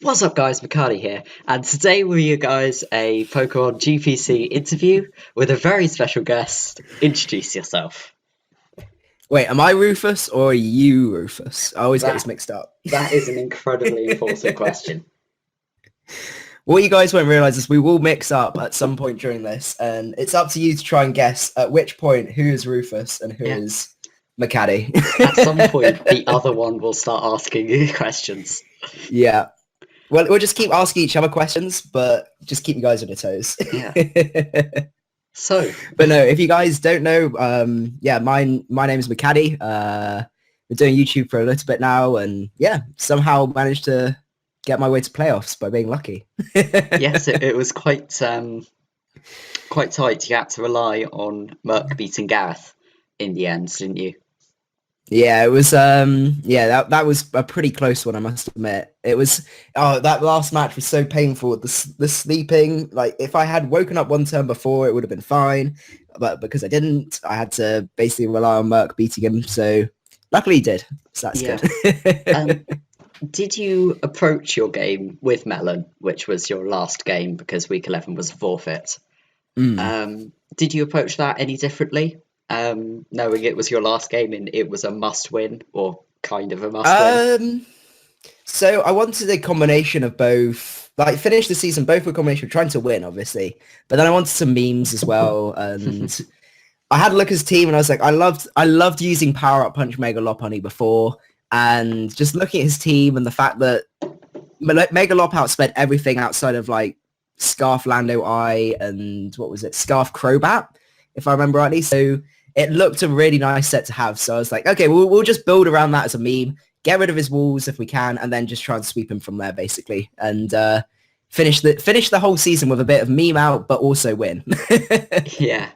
What's up, guys? Makani here, and today we you guys a Pokemon GPC interview with a very special guest. Introduce yourself. Wait, am I Rufus or are you Rufus? I always get this That mixed up. that is an incredibly important question. What you guys won't realise is we will mix up at some point during this, and it's up to you to try and guess at which point who is Rufus and who Yeah, is McCaddy. at some point the other one will start asking you questions. Yeah. Well, we'll just keep asking each other questions, but just keep you guys on your toes. Yeah. So, But no, if you guys don't know, yeah, my name is McCaddy. Been doing YouTube for a little bit now, and yeah, somehow managed to get my way to playoffs by being lucky. yes, it was quite tight. You had to rely on Merc beating Gareth in the end, didn't you? Yeah, it was yeah, that was a pretty close one, I must admit. It was that last match was so painful. The sleeping, like if I had woken up one turn before, it would have been fine, but because I didn't, I had to basically rely on Merc beating him. So luckily he did. So that's Yeah. good. Um, did you approach your game with Melon, which was your last game because week 11 was a forfeit? Mm. Did you approach that any differently? Knowing it was your last game and it was a must win or kind of a must win? Um, so I wanted a combination of both, like finish the season, both were a combination of trying to win, obviously, but then I wanted some memes as well, and I had a look at his team and I was like, I loved using Power Up Punch Mega Lopunny before, and just looking at his team and the fact that Mega Lop outspent everything outside of like Scarf Lando Eye and what was it, Scarf Crobat, if I remember rightly. So it looked a really nice set to have. So I was like, okay, we'll just build around that as a meme, get rid of his walls if we can, and then just try and sweep him from there basically, and finish the whole season with a bit of meme out, but also win. Yeah,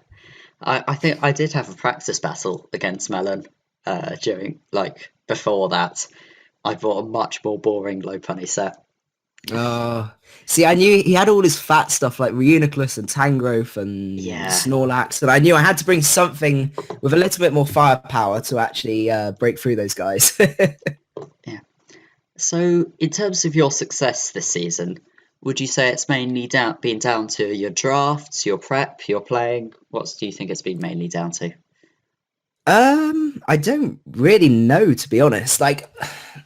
I think I did have a practice battle against Melon during, like, before that. I bought a much more boring low punny set. Oh, see, I knew he had all his fat stuff like Reuniclus and Tangrowth and Yeah, Snorlax, and I knew I had to bring something with a little bit more firepower to actually break through those guys. yeah. So, in terms of your success this season, would you say it's mainly been down to your drafts, your prep, your playing? What do you think it's been mainly down to? I don't really know, to be honest. Like,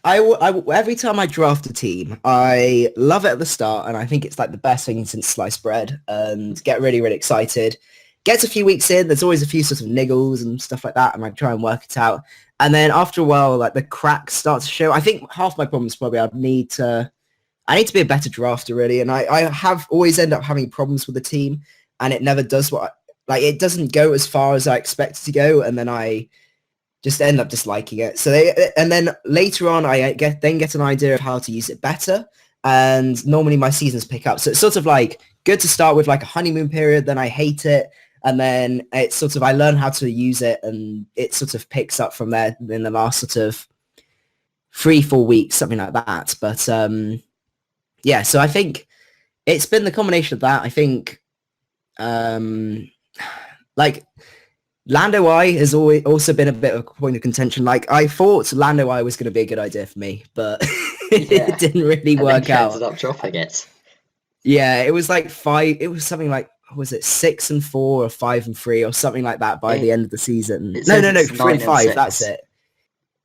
every time I draft a team, I love it at the start, and I think it's like the best thing since sliced bread, and get really, really excited. Gets a few weeks in, there's always a few sort of niggles and stuff like that, and I try and work it out. And then after a while, like the cracks start to show. I think half my problems probably I need to be a better drafter, really, and I have always end up having problems with the team, and it never does like it doesn't go as far as I expect it to go, and then I just end up disliking it. And then later on, I get an idea of how to use it better, and normally my seasons pick up. So it's sort of like good to start with like a honeymoon period, then I hate it, and then it's sort of I learn how to use it, and it sort of picks up from there in the last sort of 3-4 weeks, something like that. But yeah, so I think it's been the combination of that. I think like Lando Eye has always also been a bit of a point of contention. Like I thought Lando Eye was going to be a good idea for me, but it Yeah, didn't really and then work you ended out. up dropping it. Yeah, it was like five. It was something like was it 6-4 or 5-3 or something like that by the It end of the season. it No, says no, no, it's three nine and and five. That's six. it.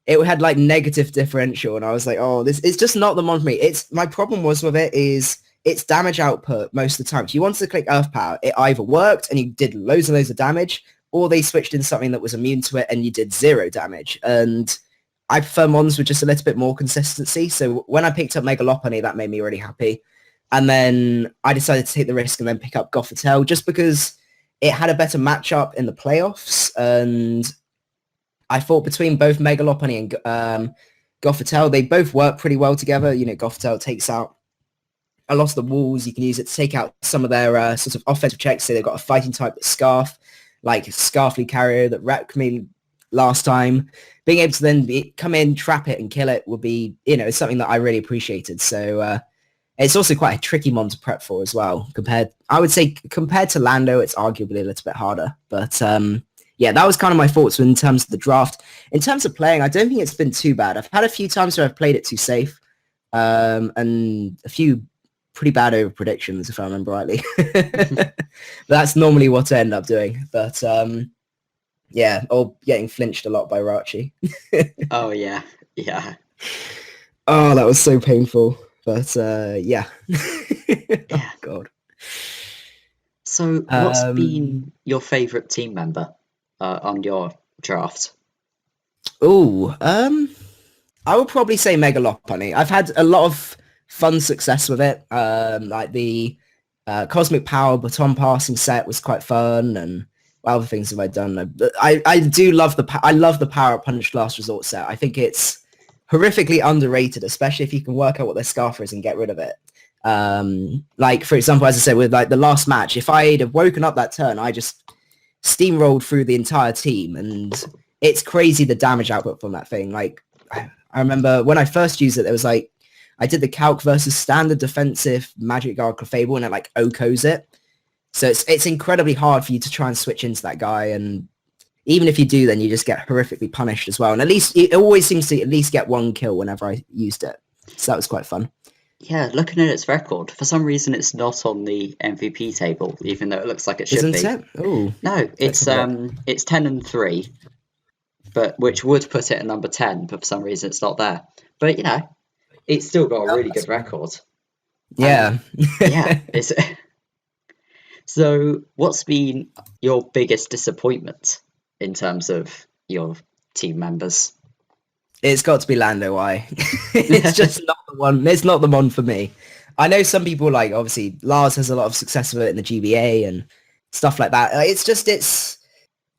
It had like negative differential, and I was like, oh, this it's just not the one for me. It's my problem was with it is its damage output most of the time. So you wanted to click Earth Power, it either worked and you did loads and loads of damage, or they switched in something that was immune to it and you did 0 damage. And I prefer mons with just a little bit more consistency. So when I picked up Mega Lopunny, that made me really happy. And then I decided to take the risk and then pick up Gothitelle just because it had a better matchup in the playoffs. And I thought between both Mega Lopunny and Gothitelle, they both work pretty well together. You know, Gothitelle takes out a lot of the walls. You can use it to take out some of their sort of offensive checks. So they've got a fighting type that's Scarf, like Scarfly Carrier that wrecked me last time. Being able to then come in, trap it, and kill it would be, you know, something that I really appreciated. So it's also quite a tricky mon to prep for as well. I would say compared to Lando, it's arguably a little bit harder. But yeah, that was kind of my thoughts in terms of the draft. In terms of playing, I don't think it's been too bad. I've had a few times where I've played it too safe, and a few pretty bad over predictions, if I remember rightly. But that's normally what I end up doing. But yeah, or getting flinched a lot by Rachi. Oh yeah, yeah, Oh, that was so painful. But yeah. Oh yeah. God. So, what's been your favourite team member on your draft? Oh, I would probably say Megalopony. I've had a lot of fun success with it. Like the Cosmic Power baton passing set was quite fun, and what other things have I done? I do love I love the Power Up Punch Last Resort set. I think it's horrifically underrated, especially if you can work out what their scarf is and get rid of it. Like for example, as I said, with like the last match, if I'd have woken up that turn, I just steamrolled through the entire team, and it's crazy the damage output from that thing. Like I remember when I first used it, there was like I did the calc versus standard defensive Magic Guard Clefable, and it like OKOs it. So it's incredibly hard for you to try and switch into that guy, and even if you do, then you just get horrifically punished as well. And at least it always seems to at least get one kill whenever I used it. So that was quite fun. Yeah, looking at its record, for some reason it's not on the MVP table, even though it looks like it should Isn't be. it? Oh, No, let's have a look. it's 10-3, but which would put it at number 10, but for some reason it's not there. But you know, it's still got a Oh, really that's good fun. record. Yeah. Yeah, it's so what's been your biggest disappointment in terms of your team members? It's got to be Lando. Why? It's just not the one. It's not the one for me. I know some people like obviously Lars has a lot of success with it in the GBA and stuff like that. It's just it's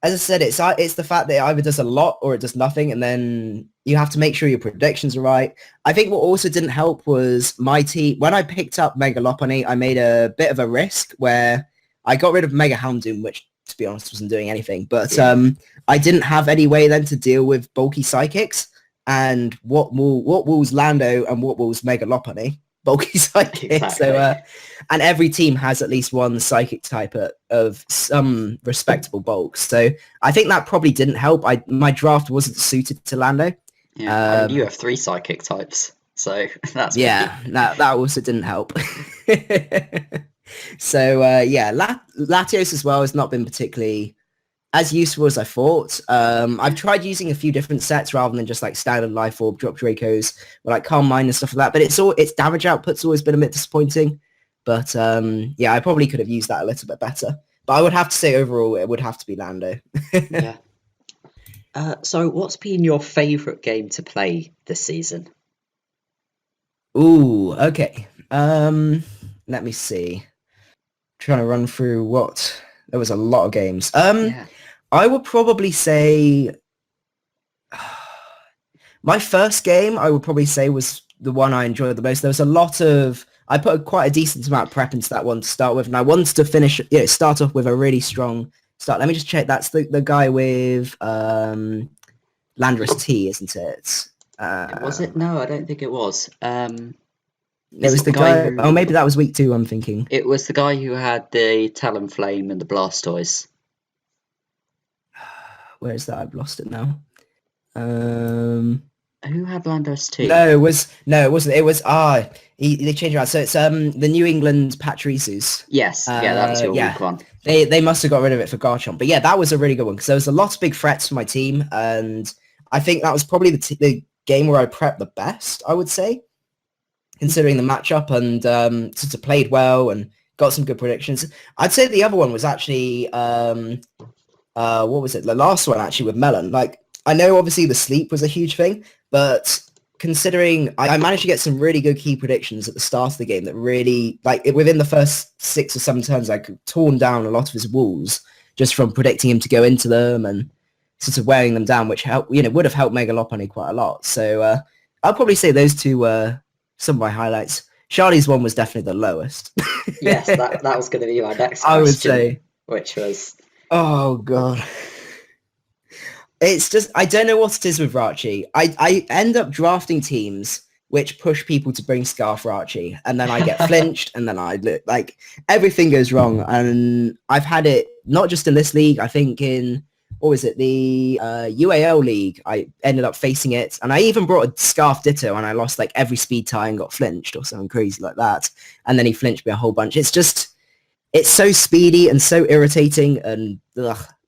as I said, it's the fact that it either does a lot or it does nothing, and then you have to make sure your predictions are right. I think what also didn't help was my team. When I picked up Megalopony, I made a bit of a risk where I got rid of Mega Houndoom, which to be honest wasn't doing anything. But Yeah, I didn't have any way then to deal with bulky psychics. And what rules Lando and what rules Megalopony? Bulky psychic. So exactly. and every team has at least one psychic type of some respectable bulk. So I think that probably didn't help. My draft wasn't suited to Lando. Yeah, I mean you have three psychic types, so that's picky. Yeah, that also didn't help. So yeah, Latios as well has not been particularly as useful as I thought. I've tried using a few different sets rather than just like standard Life Orb, Drop Dracos, or like Calm Mind and stuff like that. But its damage output's always been a bit disappointing. But yeah, I probably could have used that a little bit better. But I would have to say overall it would have to be Lando. Yeah. So what's been your favourite game to play this season? Ooh, okay. Let me see. Trying to run through what there was a lot of games. Yeah, I would probably say my first game I would probably say was the one I enjoyed the most. There was a lot of I put quite a decent amount of prep into that one to start with, and I wanted to finish start off with a really strong start. Let me just check. That's the guy with Landris T, isn't it? was it? No, I don't think it was. It Is was it the the guy guy. who? Oh, maybe that was week 2. I'm thinking. It was the guy who had the Talonflame and the Blastoise. Where is that? I've lost it now. Who had Landorus too? No, it wasn't. It was they changed around. So it's the New England Patriceus. Yes, yeah, that was your Yeah, weak one. they must have got rid of it for Garchomp. But yeah, that was a really good one because there was a lot of big threats for my team, and I think that was probably the game where I prepped the best, I would say, considering the matchup, and sort of played well and got some good predictions. I'd say the other one was actually what was it? The last one actually with Melon. Like I know obviously the sleep was a huge thing, but considering I managed to get some really good key predictions at the start of the game that really, like within the first 6 or 7 turns, I could torn down a lot of his walls just from predicting him to go into them and sort of wearing them down, which would have helped Megalopony quite a lot. So I'll probably say those two were some of my highlights. Charlie's one was definitely the lowest. Yes, that was going to be my next I question, would say. which was Oh god. It's just, I don't know what it is with Rachi. I end up drafting teams which push people to bring Scarf Rachi, and then I get flinched, and then I look like everything goes wrong. And I've had it not just in this league. I think in what was it, the UAL League. I ended up facing it, and I even brought a Scarf Ditto, and I lost like every speed tie and got flinched or something crazy like that. And then he flinched me a whole bunch. It's so speedy and so irritating, and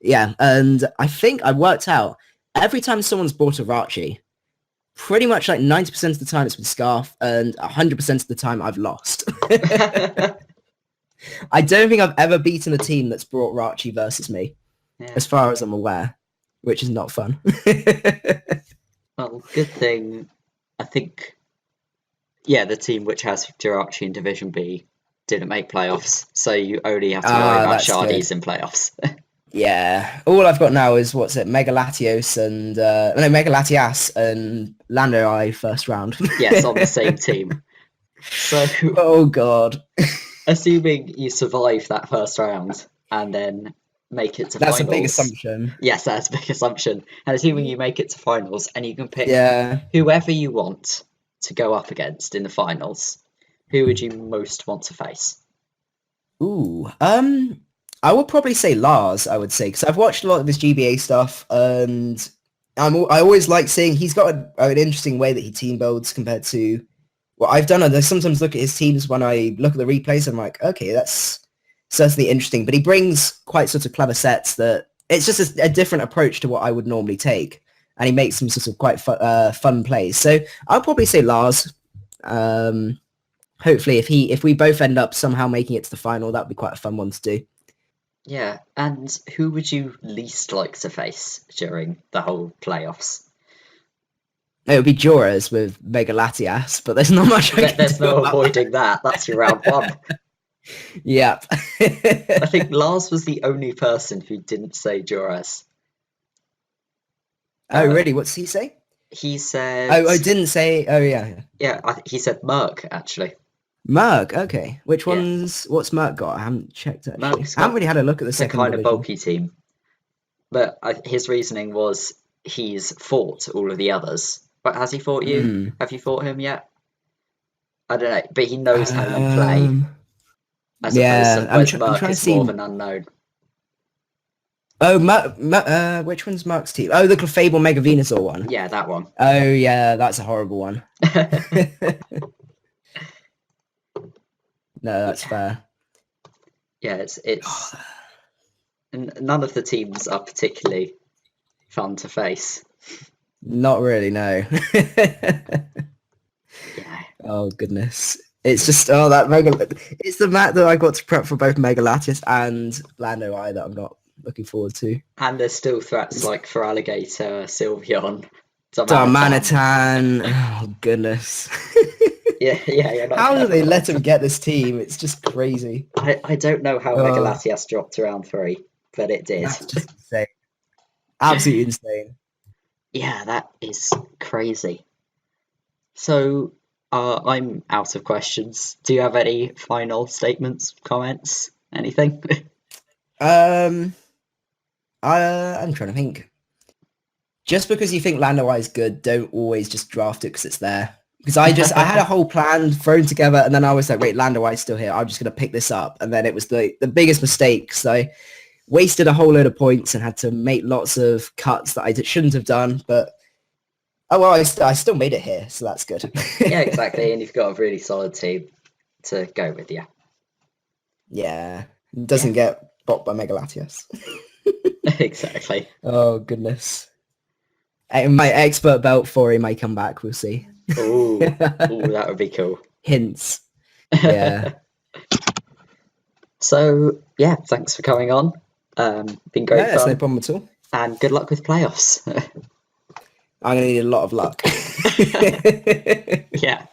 yeah. And I think I worked out every time someone's bought a Rachi, pretty much like 90% of the time it's with Scarf, and 100% of the time I've lost. I don't think I've ever beaten a team that's brought Rachi versus me, as far as I'm aware, which is not fun. Well, good thing, I think, yeah, the team which has Jirachi in Division B didn't make playoffs, so you only have to worry about Shardies in playoffs. Yeah, all I've got now is Mega Latios and Mega Latias and Lando I first round. Yes, on the same team. So, oh god. Assuming you survive that first round and then make it to finals. That's a big assumption. Yes, that's a big assumption. And assuming you make it to finals and you can pick whoever you want to go up against in the finals, who would you most want to face? Ooh, I would probably say Lars, I would say, because I've watched a lot of his GBA stuff, and I always like seeing he's got an interesting way that he team builds compared to what I've done. And I sometimes look at his teams when I look at the replays, I'm like, okay, that's certainly interesting. But he brings quite sort of clever sets that it's just a different approach to what I would normally take. And he makes some sort of quite fun plays. So I'll probably say Lars. Hopefully, if we both end up somehow making it to the final, that would be quite a fun one to do. Yeah, and who would you least like to face during the whole playoffs? It would be Joras with Mega Latias, but there's not much There's no avoiding that. That's your round one. Yep. I think Lars was the only person who didn't say Joras. Oh, really? What's he say? He said... Oh, I didn't say... Oh, yeah. Yeah, he said Merc, actually. Merc, okay. Which one's... What's Merc got? I haven't checked, actually. I haven't really had a look at the second kind division. Of bulky team. But his reasoning was he's fought all of the others. But has he fought you? Have you fought him yet? I don't know, but he knows how to play. As opposed to Merc is more of an unknown. Oh, which one's Mark's team? Oh, the Clefable Mega Venusaur one. Yeah, that one. Oh, yeah, that's a horrible one. No, that's fair. Yeah, it's and none of the teams are particularly fun to face. Not really, no. Yeah. Oh goodness. It's just that it's the map that I got to prep for both Mega Latias and Lando I that I'm not looking forward to. And there's still threats like for Alligator, Sylveon, Darmanitan. Oh goodness. Yeah. How do they let him get this team? It's just crazy. I don't know how Mega Latias dropped to round 3, but it did. That's just insane. Absolutely insane. Yeah, that is crazy. So, I'm out of questions. Do you have any final statements, comments, anything? I'm trying to think. Just because you think Landawai is good, don't always just draft it because it's there. Because I had a whole plan thrown together, and then I was like, wait, Landawai is still here. I'm just going to pick this up. And then it was the biggest mistake. So I wasted a whole load of points and had to make lots of cuts that I shouldn't have done. But, oh, well, I still made it here, so that's good. Yeah, exactly. And you've got a really solid team to go with you. Yeah. It doesn't get bought by Mega Latias. Exactly. Oh, goodness. My expert belt for him may come back, we'll see. Ooh, that would be cool. Hints. Yeah. So, yeah, thanks for coming on. Been great fun. That's no problem at all. And good luck with playoffs. I'm going to need a lot of luck. Yeah.